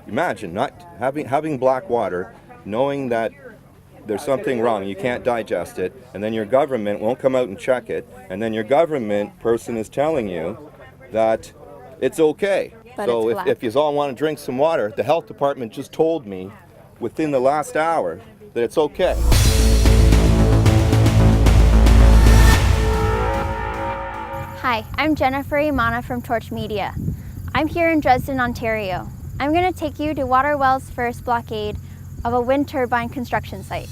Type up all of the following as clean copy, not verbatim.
Imagine not having black water, knowing that there's something wrong, you can't digest it, and then your government won't come out and check it, and then your government person is telling you that it's okay. But so it's if you all want to drink some water, the health department just told me within the last hour that it's okay. Hi, I'm Jennifer Ymanna from Torch Media. I'm here in Dresden, Ontario. I'm going to take you to Water Well's first blockade of a wind turbine construction site.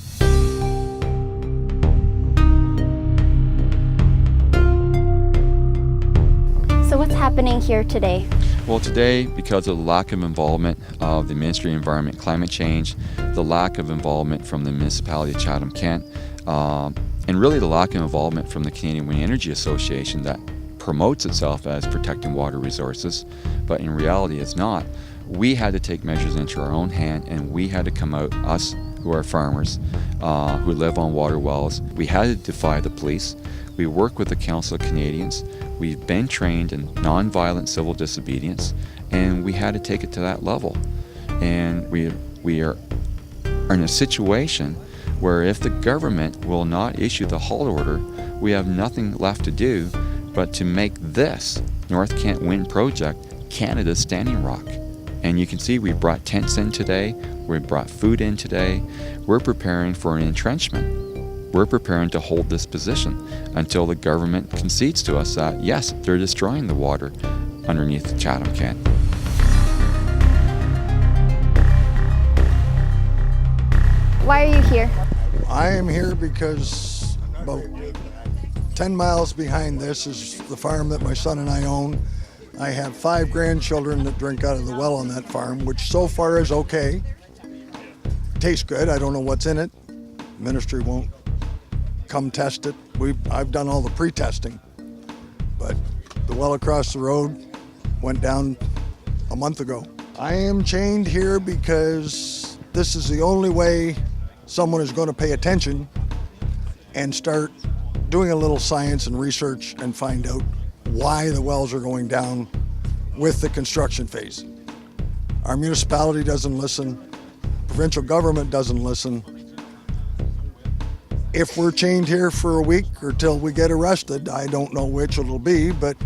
So what's happening here today? Well, today, because of the lack of involvement of the Ministry of Environment and Climate Change, the lack of involvement from the municipality of Chatham-Kent, and really the lack of involvement from the Canadian Wind Energy Association that promotes itself as protecting water resources, but in reality it's not. We had to take measures into our own hand, and we had to come out, us who are farmers, who live on water wells. We had to defy the police. We work with the Council of Canadians. We've been trained in non-violent civil disobedience, and we had to take it to that level. And we are in a situation where if the government will not issue the halt order, we have nothing left to do but to make this North Kent Wind Project Canada's Standing Rock. And you can see we brought tents in today, we brought food in today. We're preparing for an entrenchment. We're preparing to hold this position until the government concedes to us that, yes, they're destroying the water underneath Chatham-Kent. Why are you here? I am here because about 10 miles behind this is the farm that my son and I own. I have 5 grandchildren that drink out of the well on that farm, which so far is okay. Tastes good. I don't know what's in it. Ministry won't come test it. I've done all the pre-testing, but the well across the road went down a month ago. I am chained here because this is the only way someone is going to pay attention and start doing a little science and research and find out why the wells are going down with the construction phase. Our municipality doesn't listen, provincial government doesn't listen. If we're chained here for a week or till we get arrested, I don't know which it'll be, but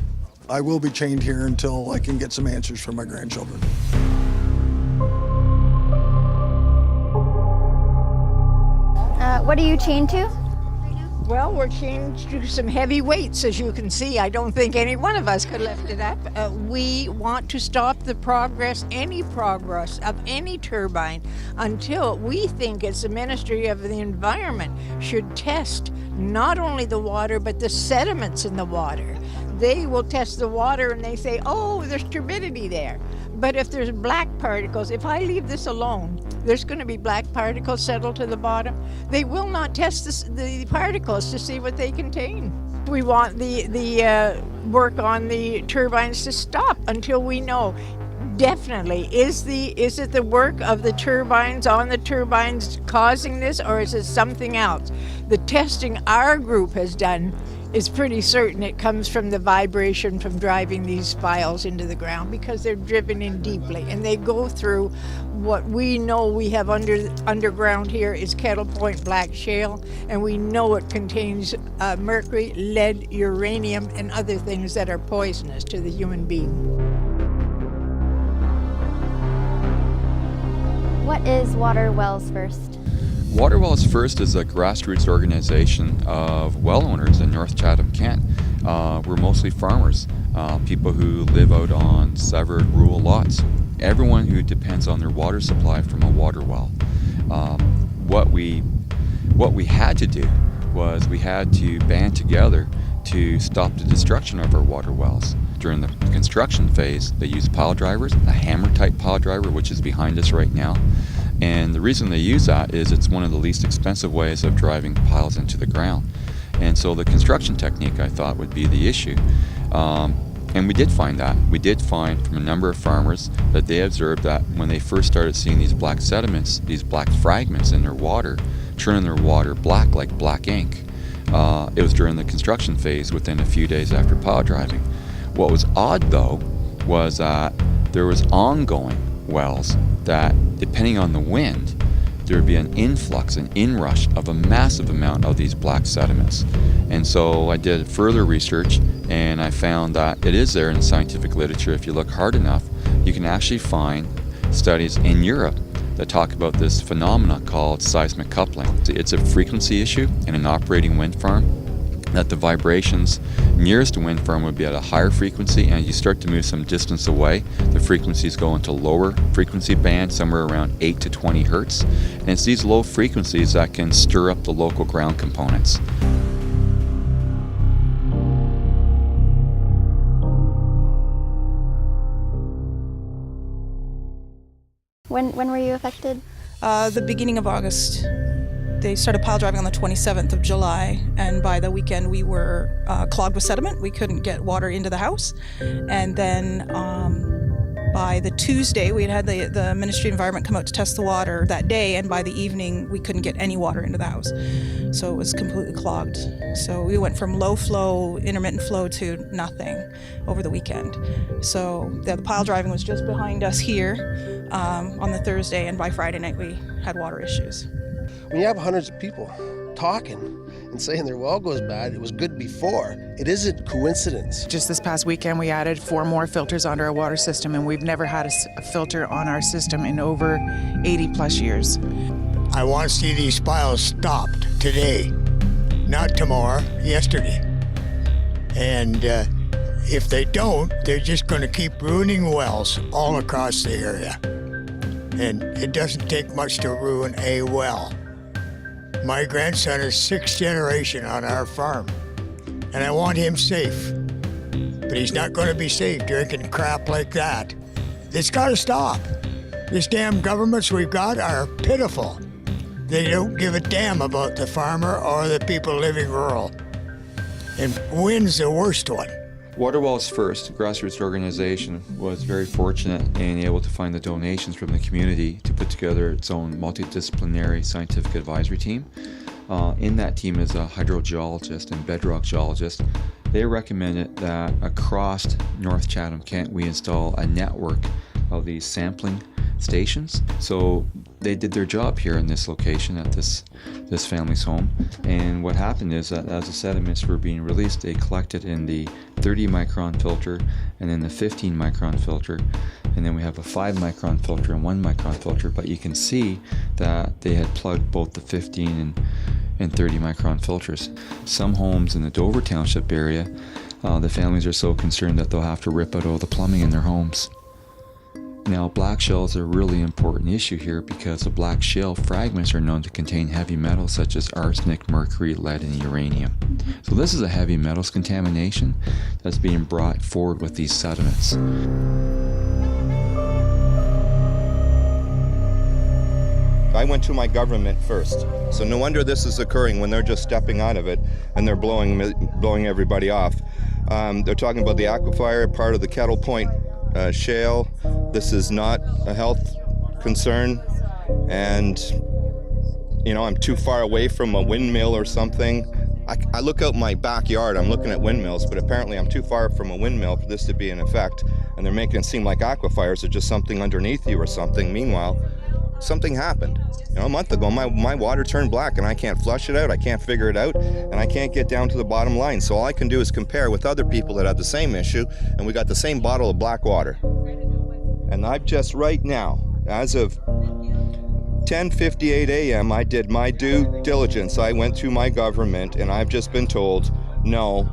I will be chained here until I can get some answers from my grandchildren. What are you chained to? Well, we're chained to some heavy weights, as you can see. I don't think any one of us could lift it up. We want to stop the progress, any progress of any turbine, until we think as the Ministry of the Environment should test not only the water, but the sediments in the water. They will test the water and they say, oh, there's turbidity there. But if there's black particles, if I leave this alone, there's going to be black particles settled to the bottom. They will not test the particles to see what they contain. We want the work on the turbines to stop until we know definitely, is it the work of the turbines on the turbines causing this, or is it something else? The testing our group has done is pretty certain it comes from the vibration from driving these spiles into the ground, because they're driven in deeply and they go through what we know we have underground here is Kettle Point Black Shale, and we know it contains mercury, lead, uranium, and other things that are poisonous to the human being. What is Water Wells First? Water Wells First is a grassroots organization of well owners in North Chatham-Kent. We're mostly farmers, people who live out on severed rural lots. Everyone who depends on their water supply from a water well. What we had to do was we had to band together to stop the destruction of our water wells. During the construction phase, they used pile drivers, a hammer-type pile driver, which is behind us right now. And the reason they use that is it's one of the least expensive ways of driving piles into the ground. And so the construction technique, I thought, would be the issue. And we did find that. We did find from a number of farmers that they observed that when they first started seeing these black sediments, these black fragments in their water, turning their water black like black ink, it was during the construction phase within a few days after pile driving. What was odd, though, was that there was ongoing wells that, depending on the wind, there would be an influx, an inrush of a massive amount of these black sediments. And so I did further research, and I found that it is there in the scientific literature. If you look hard enough, you can actually find studies in Europe that talk about this phenomena called seismic coupling. It's a frequency issue in an operating wind farm, that the vibrations nearest the wind farm would be at a higher frequency, and as you start to move some distance away, the frequencies go into lower frequency band, somewhere around 8 to 20 hertz. And it's these low frequencies that can stir up the local ground components. When were you affected? The beginning of August. They started pile driving on the 27th of July, and by the weekend we were clogged with sediment. We couldn't get water into the house. And then by the Tuesday, we had the Ministry of Environment come out to test the water that day, and by the evening we couldn't get any water into the house. So it was completely clogged. So we went from low flow, intermittent flow to nothing over the weekend. So the pile driving was just behind us here on the Thursday, and by Friday night we had water issues. When you have hundreds of people talking and saying their well goes bad, it was good before, it isn't coincidence. Just this past weekend, we added 4 more filters onto our water system, and we've never had a filter on our system in over 80 plus years. I want to see these piles stopped today, not tomorrow, yesterday. And if they don't, they're just going to keep ruining wells all across the area. And it doesn't take much to ruin a well. My grandson is 6th generation on our farm, and I want him safe. But he's not going to be safe drinking crap like that. It's got to stop. These damn governments we've got are pitiful. They don't give a damn about the farmer or the people living rural. And wind's the worst one. Water Wells First, a grassroots organization, was very fortunate in able to find the donations from the community to put together its own multidisciplinary scientific advisory team. In that team is a hydrogeologist and bedrock geologist. They recommended that across North Chatham-Kent we install a network of these sampling stations. So they did their job here in this location at this family's home. And what happened is that as the sediments were being released, they collected in the 30 micron filter and then the 15 micron filter. And then we have a 5 micron filter and 1 micron filter. But you can see that they had plugged both the 15 and 30 micron filters. Some homes in the Dover Township area, the families are so concerned that they'll have to rip out all the plumbing in their homes. Now, black shale is a really important issue here because the black shale fragments are known to contain heavy metals such as arsenic, mercury, lead, and uranium. So this is a heavy metals contamination that's being brought forward with these sediments. I went to my government first, so no wonder this is occurring when they're just stepping out of it and they're blowing everybody off. They're talking about the aquifer, part of the Kettle Point Shale. This is not a health concern, and you know, I'm too far away from a windmill or something. I look out my backyard, I'm looking at windmills, but apparently I'm too far from a windmill for this to be in effect, and they're making it seem like aquifers are just something underneath you or something. Meanwhile, something happened. You know, a month ago, my water turned black and I can't flush it out, I can't figure it out, and I can't get down to the bottom line. So all I can do is compare with other people that have the same issue, and we got the same bottle of black water. And I've just right now, as of 10:58 a.m., I did my due diligence. I went to my government and I've just been told, no,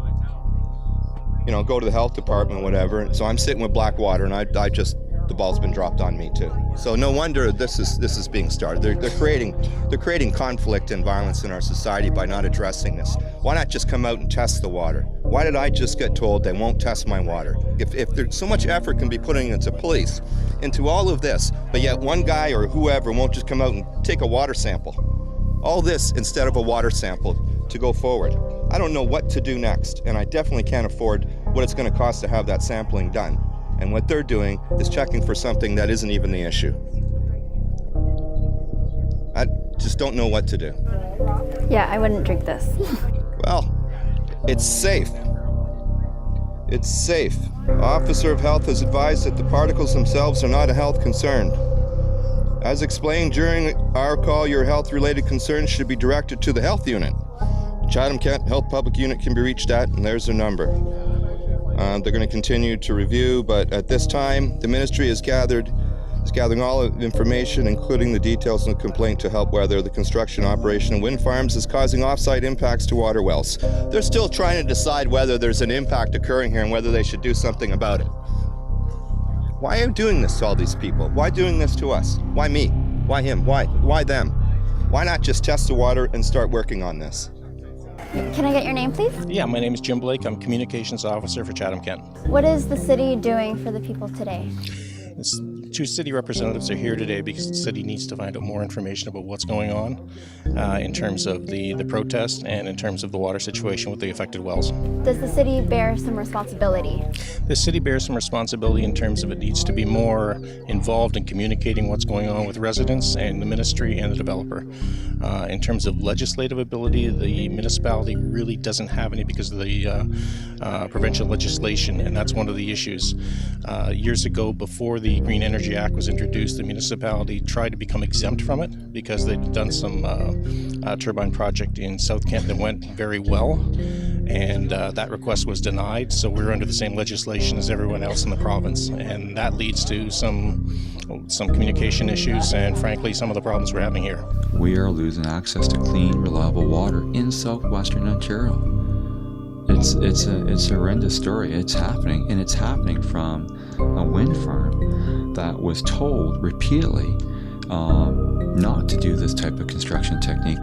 you know, go to the health department, whatever. So I'm sitting with black water, and the ball's been dropped on me too. So no wonder this is being started. They're creating conflict and violence in our society by not addressing this. Why not just come out and test the water? Why did I just get told they won't test my water? If there's so much effort can be put into police, into all of this, but yet one guy or whoever won't just come out and take a water sample. All this instead of a water sample to go forward. I don't know what to do next, and I definitely can't afford what it's going to cost to have that sampling done. And what they're doing is checking for something that isn't even the issue. I just don't know what to do. Yeah, I wouldn't drink this. Well, it's safe. It's safe. Officer of Health has advised that the particles themselves are not a health concern. As explained during our call, your health-related concerns should be directed to the Health Unit. Chatham-Kent Health Public Unit can be reached at, and there's their number. They're going to continue to review, but at this time, the ministry is gathering all of the information, including the details of the complaint, to help whether the construction operation of wind farms is causing off-site impacts to water wells. They're still trying to decide whether there's an impact occurring here and whether they should do something about it. Why are you doing this to all these people? Why doing this to us? Why me? Why him? Why them? Why not just test the water and start working on this? Can I get your name, please? Yeah, my name is Jim Blake. I'm Communications Officer for Chatham-Kent. What is the city doing for the people today? Two city representatives are here today because the city needs to find out more information about what's going on in terms of the protest and in terms of the water situation with the affected wells. Does the city bear some responsibility? The city bears some responsibility in terms of it needs to be more involved in communicating what's going on with residents and the ministry and the developer. In terms of legislative ability, the municipality really doesn't have any because of the provincial legislation, and that's one of the issues. Years ago, before the Green Energy Act was introduced, the municipality tried to become exempt from it because they'd done some turbine project in South Kent that went very well, and that request was denied, so we're under the same legislation as everyone else in the province, and that leads to some communication issues and, frankly, some of the problems we're having here. We are losing access to clean, reliable water in southwestern Ontario. It's a horrendous story. It's happening, and it's happening from a wind farm that was told repeatedly not to do this type of construction technique.